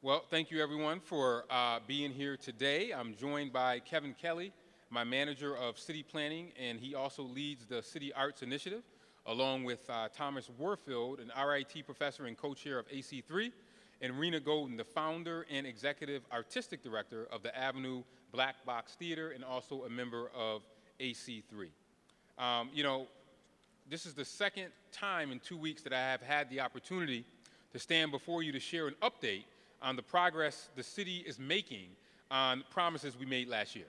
Well, thank you everyone for being here today. I'm joined by Kevin Kelley, my manager of city planning, and he also leads the City Arts Initiative, along with Thomas Warfield, an RIT professor and co-chair of AC3, and Reenah Golden, the founder and executive artistic director of the Avenue Black Box Theater and also a member of AC3. You know, this is the second time in 2 weeks that I have had the opportunity to stand before you to share an update on the progress the city is making on promises we made last year.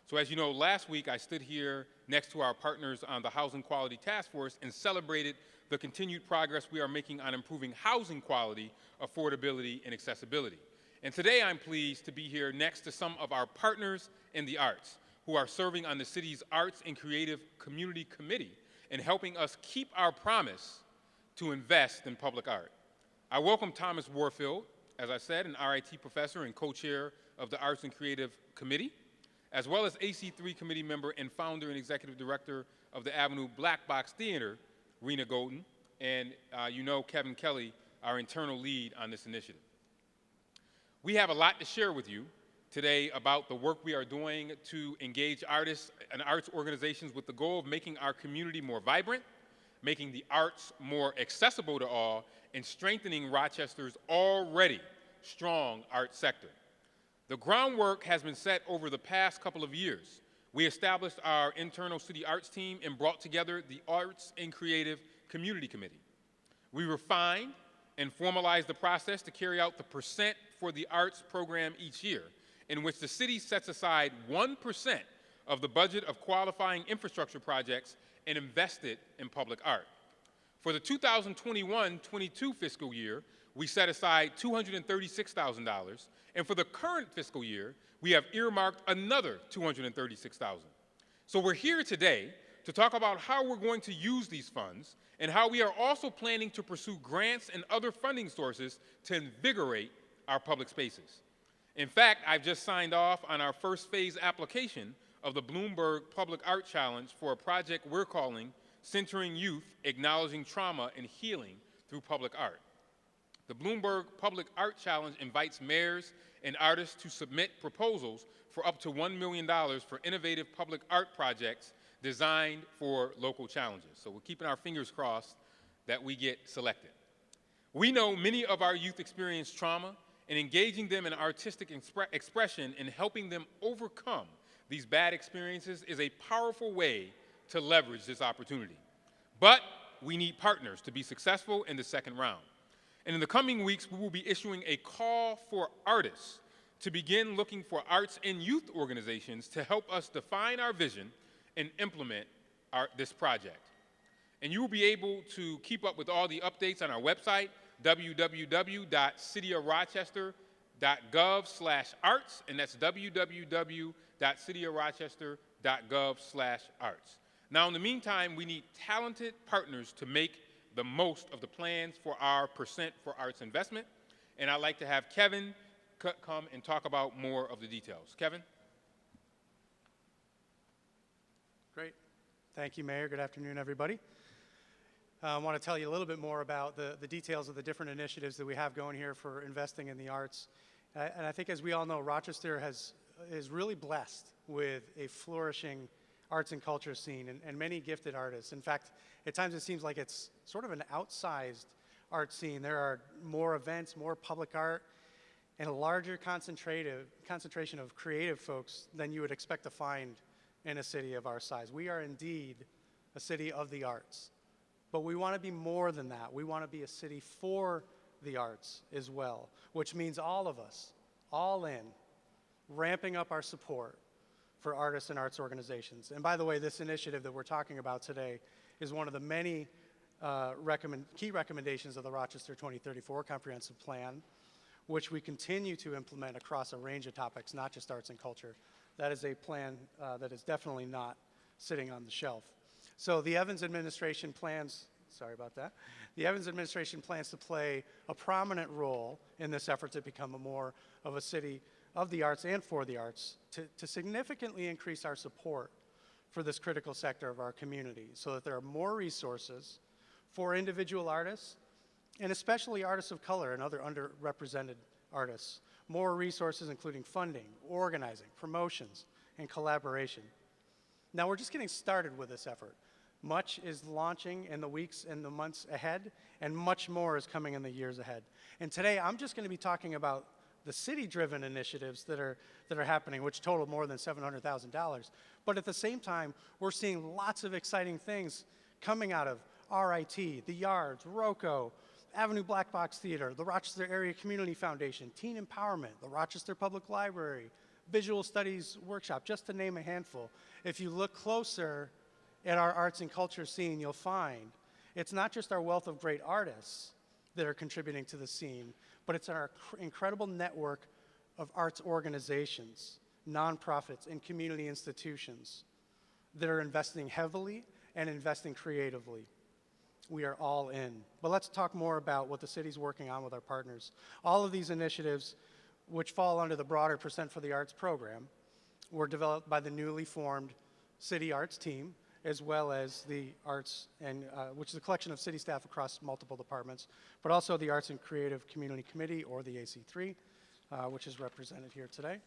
So as you know, last week I stood here next to our partners on the Housing Quality Task Force and celebrated the continued progress we are making on improving housing quality, affordability, and accessibility. And today I'm pleased to be here next to some of our partners in the arts who are serving on the city's Arts and Creative Community Committee and helping us keep our promise to invest in public art. I welcome Thomas Warfield, as I said, an RIT professor and co-chair of the Arts and Creative Committee, as well as AC3 committee member and founder and executive director of the Avenue Black Box Theater, Reenah Golden, and you know Kevin Kelley, our internal lead on this initiative. We have a lot to share with you today about the work we are doing to engage artists and arts organizations with the goal of making our community more vibrant, making the arts more accessible to all, and strengthening Rochester's already strong art sector. The groundwork has been set over the past couple of years. We established our internal city arts team and brought together the Arts and Creative Community Committee. We refined and formalized the process to carry out the Percent for the Arts program each year, in which the city sets aside 1% of the budget of qualifying infrastructure projects and invest it in public art. For the 2021-22 fiscal year, we set aside $236,000, and for the current fiscal year, we have earmarked another $236,000. So we're here today to talk about how we're going to use these funds and how we are also planning to pursue grants and other funding sources to invigorate our public spaces. In fact, I've just signed off on our first phase application of the Bloomberg Public Art Challenge for a project we're calling Centering Youth, Acknowledging Trauma and Healing Through Public Art. The Bloomberg Public Art Challenge invites mayors and artists to submit proposals for up to $1 million for innovative public art projects designed for local challenges. So we're keeping our fingers crossed that we get selected. We know many of our youth experience trauma, and engaging them in artistic expression and helping them overcome these bad experiences is a powerful way to leverage this opportunity. But we need partners to be successful in the second round. And in the coming weeks, we will be issuing a call for artists to begin looking for arts and youth organizations to help us define our vision and implement this project. And you will be able to keep up with all the updates on our website, www.cityofrochester.gov/arts, and that's www.cityofrochester.gov/arts. Now, in the meantime, we need talented partners to make the most of the plans for our Percent for Arts investment, and I'd like to have Kevin come and talk about more of the details. Kevin? Great. Thank you, Mayor. Good afternoon, everybody. I want to tell you a little bit more about the details of the different initiatives that we have going here for investing in the arts. And I think, as we all know, Rochester is really blessed with a flourishing arts and culture scene and many gifted artists. In fact, at times it seems like it's sort of an outsized art scene. There are more events, more public art, and a larger concentration of creative folks than you would expect to find in a city of our size. We are indeed a city of the arts. But we want to be more than that. We want to be a city for the arts as well, which means all of us, all in, ramping up our support for artists and arts organizations. And by the way, this initiative that we're talking about today is one of the many key recommendations of the Rochester 2034 Comprehensive Plan, which we continue to implement across a range of topics, not just arts and culture. That is a plan that is definitely not sitting on the shelf. So the Evans administration plans, sorry about that, the Evans administration plans to play a prominent role in this effort to become more of a city of the arts and for the arts, to significantly increase our support for this critical sector of our community so that there are more resources for individual artists and especially artists of color and other underrepresented artists. More resources including funding, organizing, promotions, and collaboration. Now we're just getting started with this effort. Much is launching in the weeks and the months ahead, and much more is coming in the years ahead. And today I'm just going to be talking about the city-driven initiatives that are happening, which total more than $700,000. But at the same time, we're seeing lots of exciting things coming out of RIT, the Yards, ROCO, Avenue Black Box Theater, the Rochester Area Community Foundation, Teen Empowerment, the Rochester Public Library, Visual Studies Workshop, just to name a handful. If you look closer at our arts and culture scene, you'll find it's not just our wealth of great artists that are contributing to the scene, but it's our incredible network of arts organizations, nonprofits, and community institutions that are investing heavily and investing creatively. We are all in. But let's talk more about what the city's working on with our partners. All of these initiatives, which fall under the broader Percent for the Arts program, were developed by the newly formed City Arts team, as well as the Arts, which is a collection of city staff across multiple departments, but also the Arts and Creative Community Committee, or the AC3, which is represented here today.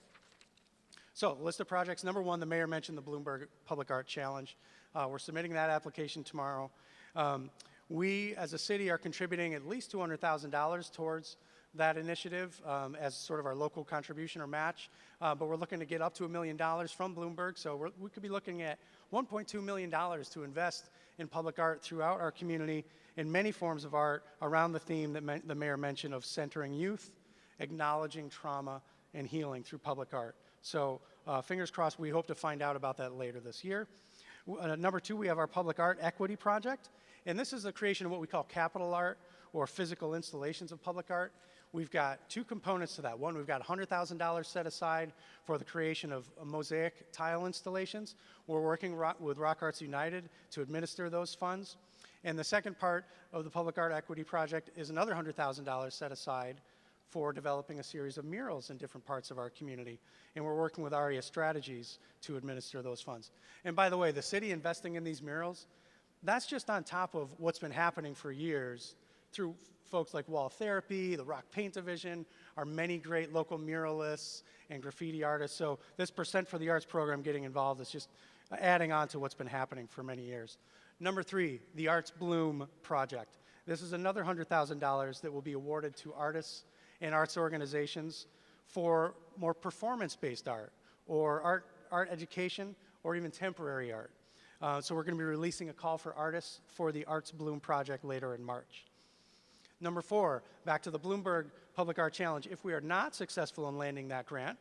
So, list of projects. Number one, the mayor mentioned the Bloomberg Public Art Challenge. We're submitting that application tomorrow. We, as a city, are contributing at least $200,000 towards that initiative as sort of our local contribution or match, but we're looking to get up to $1 million from Bloomberg, so we could be looking at $1.2 million to invest in public art throughout our community in many forms of art around the theme that the mayor mentioned of centering youth, acknowledging trauma, and healing through public art. So fingers crossed, we hope to find out about that later this year. Number two, we have our Public Art Equity Project, and this is the creation of what we call capital art or physical installations of public art. We've got two components to that. One, we've got $100,000 set aside for the creation of mosaic tile installations. We're working with Rock Arts United to administer those funds. And the second part of the Public Art Equity Project is another $100,000 set aside for developing a series of murals in different parts of our community. And we're working with ARIA Strategies to administer those funds. And by the way, the city investing in these murals, that's just on top of what's been happening for years through folks like Wall Therapy, the Rock Paint Division, our many great local muralists and graffiti artists. So this Percent for the Arts program getting involved is just adding on to what's been happening for many years. Number three, the Arts Bloom Project. This is another $100,000 that will be awarded to artists and arts organizations for more performance-based art or art education or even temporary art. So we're going to be releasing a call for artists for the Arts Bloom Project later in March. Number four, back to the Bloomberg Public Art Challenge. If we are not successful in landing that grant,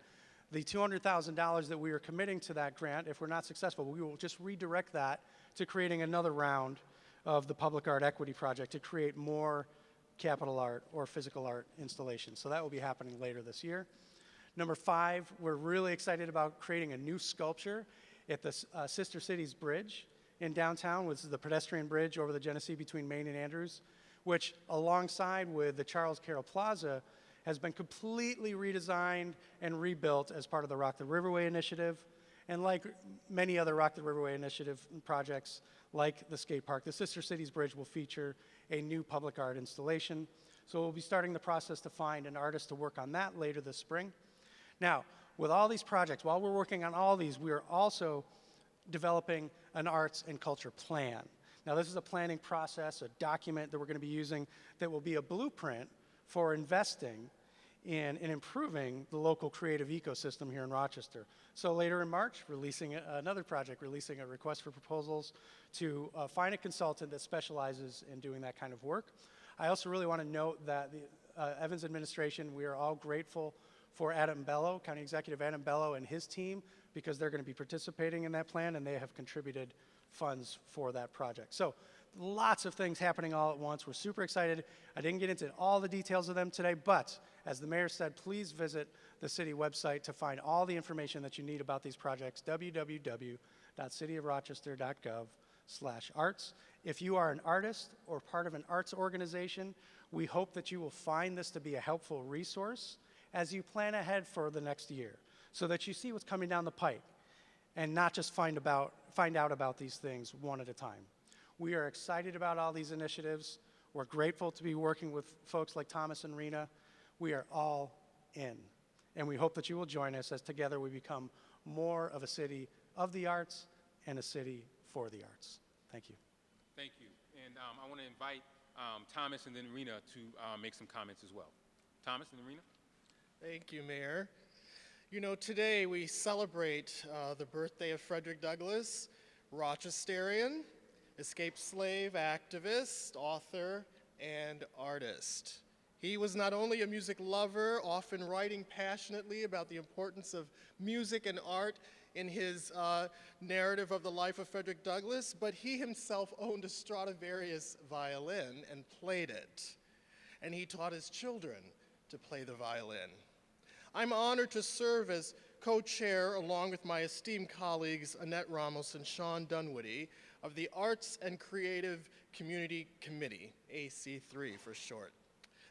the $200,000 that we are committing to that grant, if we're not successful, we will just redirect that to creating another round of the Public Art Equity Project to create more capital art or physical art installations. So that will be happening later this year. Number five, we're really excited about creating a new sculpture at the Sister Cities Bridge in downtown, which is the pedestrian bridge over the Genesee between Maine and Andrews, which alongside with the Charles Carroll Plaza has been completely redesigned and rebuilt as part of the Rock the Riverway Initiative. And like many other Rock the Riverway Initiative projects, like the skate park, the Sister Cities Bridge will feature a new public art installation. So we'll be starting the process to find an artist to work on that later this spring. Now, with all these projects, while we're working on all these, we are also developing an arts and culture plan. Now, this is a planning process, a document that we're going to be using that will be a blueprint for investing in improving the local creative ecosystem here in Rochester. So later in March, releasing another project, releasing a request for proposals to find a consultant that specializes in doing that kind of work. I also really want to note that the Evans administration, we are all grateful for Adam Bello, County Executive Adam Bello and his team, because they're going to be participating in that plan and they have contributed funds for that project. So lots of things happening all at once. We're super excited. I didn't get into all the details of them today, but as the mayor said, please visit the city website to find all the information that you need about these projects, www.cityofrochester.gov/arts. If you are an artist or part of an arts organization, we hope that you will find this to be a helpful resource as you plan ahead for the next year, so that you see what's coming down the pike and not just find out about these things one at a time. We are excited about all these initiatives. We're grateful to be working with folks like Thomas and Reenah. We are all in. And we hope that you will join us as together we become more of a city of the arts and a city for the arts. Thank you. Thank you. And I want to invite Thomas and then Reenah to make some comments as well. Thomas and then Reenah. Thank you, Mayor. You know, today we celebrate the birthday of Frederick Douglass, Rochesterian, escaped slave activist, author, and artist. He was not only a music lover, often writing passionately about the importance of music and art in his narrative of the life of Frederick Douglass, but he himself owned a Stradivarius violin and played it. And he taught his children to play the violin. I'm honored to serve as co-chair, along with my esteemed colleagues Annette Ramos and Sean Dunwoody, of the Arts and Creative Community Committee, AC3 for short.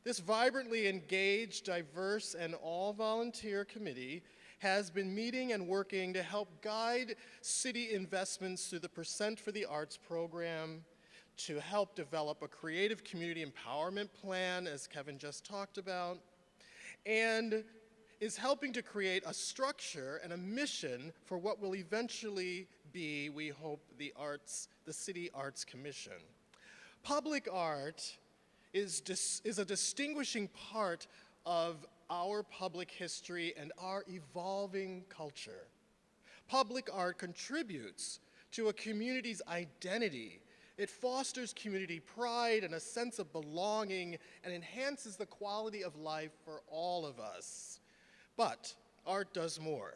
This vibrantly engaged, diverse, and all-volunteer committee has been meeting and working to help guide city investments through the Percent for the Arts program, to help develop a creative community empowerment plan, as Kevin just talked about, and is helping to create a structure and a mission for what will eventually be, we hope, the City Arts Commission. Public art is a distinguishing part of our public history and our evolving culture. Public art contributes to a community's identity. It fosters community pride and a sense of belonging and enhances the quality of life for all of us. But art does more.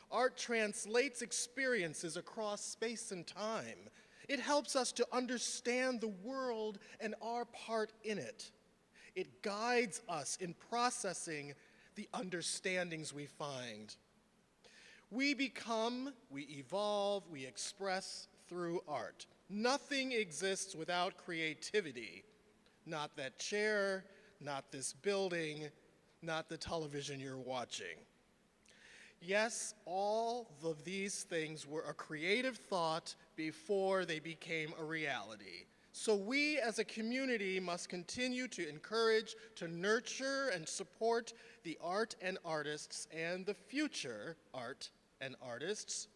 Art translates experiences across space and time. It helps us to understand the world and our part in it. It guides us in processing the understandings we find. We become, we evolve, we express through art. Nothing exists without creativity. Not that chair, not this building, not the television you're watching. Yes, all of these things were a creative thought before they became a reality. So we as a community must continue to encourage, to nurture, and support the art and artists and the future art and artists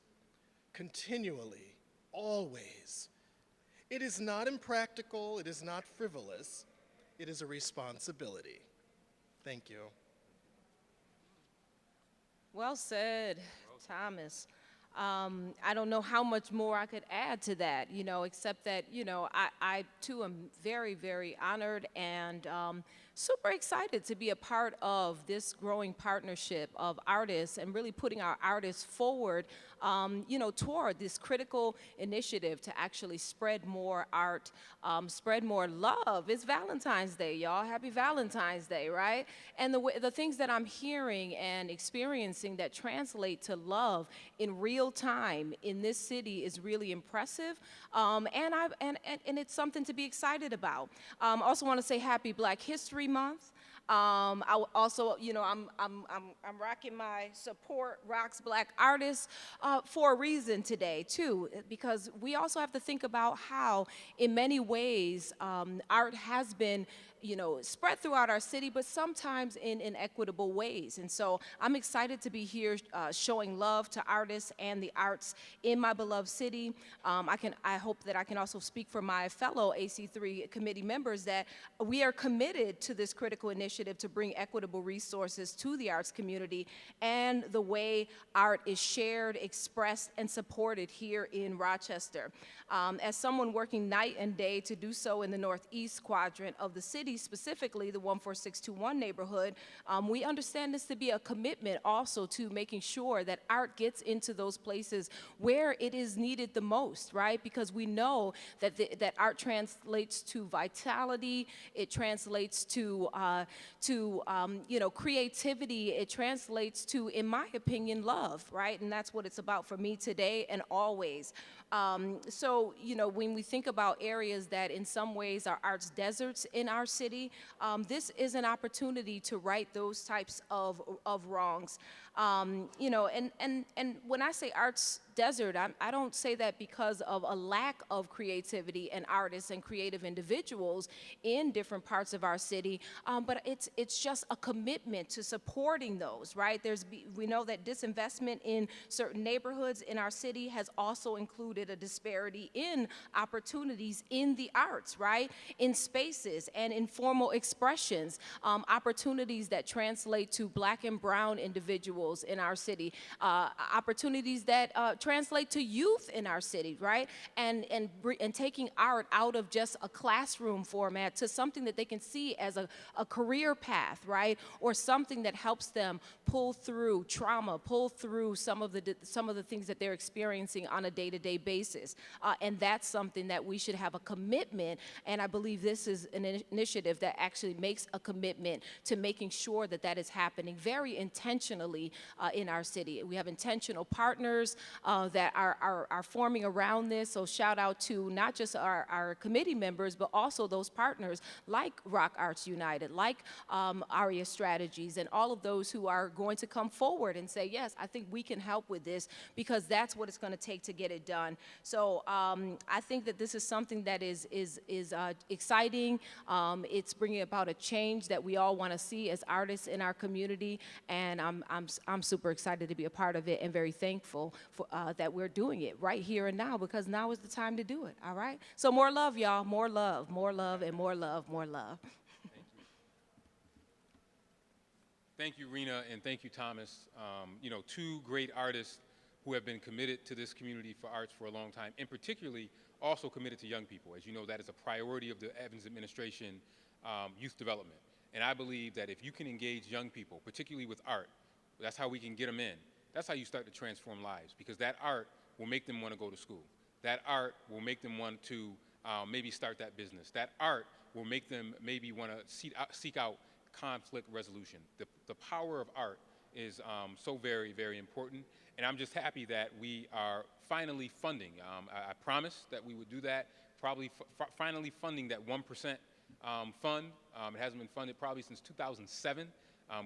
continually, always. It is not impractical, it is not frivolous, it is a responsibility. Thank you. Well said, Thomas. I don't know how much more I could add to that, except that, I too am very, very honored and super excited to be a part of this growing partnership of artists and really putting our artists forward, toward this critical initiative to actually spread more art, spread more love. It's Valentine's Day, y'all. Happy Valentine's Day, right? And the things that I'm hearing and experiencing that translate to love in real time in this city is really impressive, and it's something to be excited about. Also want to say Happy Black History Month. I also, I'm rocking my Support Rocks Black Artists for a reason today, too, because we also have to think about how, in many ways, art has been spread throughout our city, but sometimes in inequitable ways. And so I'm excited to be here showing love to artists and the arts in my beloved city. I hope that I can also speak for my fellow AC3 committee members that we are committed to this critical initiative to bring equitable resources to the arts community and the way art is shared, expressed, and supported here in Rochester. As someone working night and day to do so in the northeast quadrant of the city, specifically the 14621 neighborhood, we understand this to be a commitment also to making sure that art gets into those places where it is needed the most, right? Because we know that that art translates to vitality, it translates to creativity, it translates to, in my opinion, love, right? And that's what it's about for me today and always. So when we think about areas that in some ways are arts deserts in our city, city, this is an opportunity to right those types of wrongs. You know, and when I say arts desert, I don't say that because of a lack of creativity and artists and creative individuals in different parts of our city, but it's just a commitment to supporting those, right? We know that disinvestment in certain neighborhoods in our city has also included a disparity in opportunities in the arts, right? In spaces and informal expressions, opportunities that translate to Black and brown individuals in our city, opportunities that translate to youth in our city, right? And taking art out of just a classroom format to something that they can see as a career path, right? Or something that helps them pull through trauma, pull through some of the things that they're experiencing on a day-to-day basis. And that's something that we should have a commitment, and I believe this is an initiative that actually makes a commitment to making sure that that is happening very intentionally in our city. We have intentional partners that are forming around this, so shout out to not just our committee members, but also those partners like Rock Arts United, like ARIA Strategies, and all of those who are going to come forward and say, yes, I think we can help with this, because that's what it's going to take to get it done. So I think that this is something that is exciting. It's bringing about a change that we all want to see as artists in our community, and I'm super excited to be a part of it and very thankful for, that we're doing it right here and now, because now is the time to do it, all right? So more love, y'all, more love, and more love, more love. Thank you, Reenah, and thank you, Thomas. You know, two great artists who have been committed to this community for arts for a long time, and particularly also committed to young people. As you know, that is a priority of the Evans administration, youth development. And I believe that if you can engage young people, particularly with art, that's how we can get them in. That's how you start to transform lives, because that art will make them want to go to school. That art will make them want to maybe start that business. That art will make them maybe want to seek out conflict resolution. The power of art is so very, very important. And I'm just happy that we are finally funding. I promised that we would do that, probably finally funding that 1% fund. It hasn't been funded probably since 2007.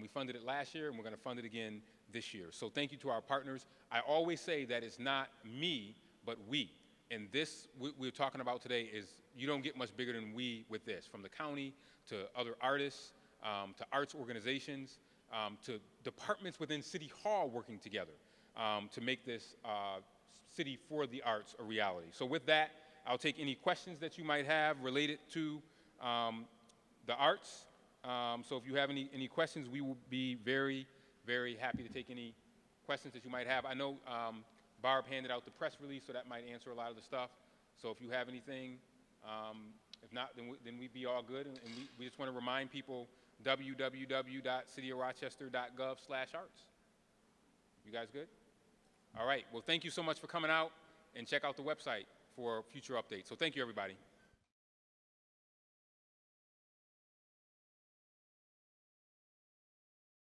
We funded it last year, and we're going to fund it again this year. So thank you to our partners. I always say that it's not me, but we. And this we're talking about today is, you don't get much bigger than we with this, from the county to other artists, to arts organizations, to departments within City Hall working together to make this City for the Arts a reality. So with that, I'll take any questions that you might have related to the arts. So if you have any questions, we will be very, very happy to take any questions that you might have. I know Barb handed out the press release, so that might answer a lot of the stuff. So if you have anything, if not, then we'd be all good. And we just want to remind people, www.cityofrochester.gov/arts. You guys good? All right. Well, thank you so much for coming out, and check out the website for future updates. So thank you, everybody.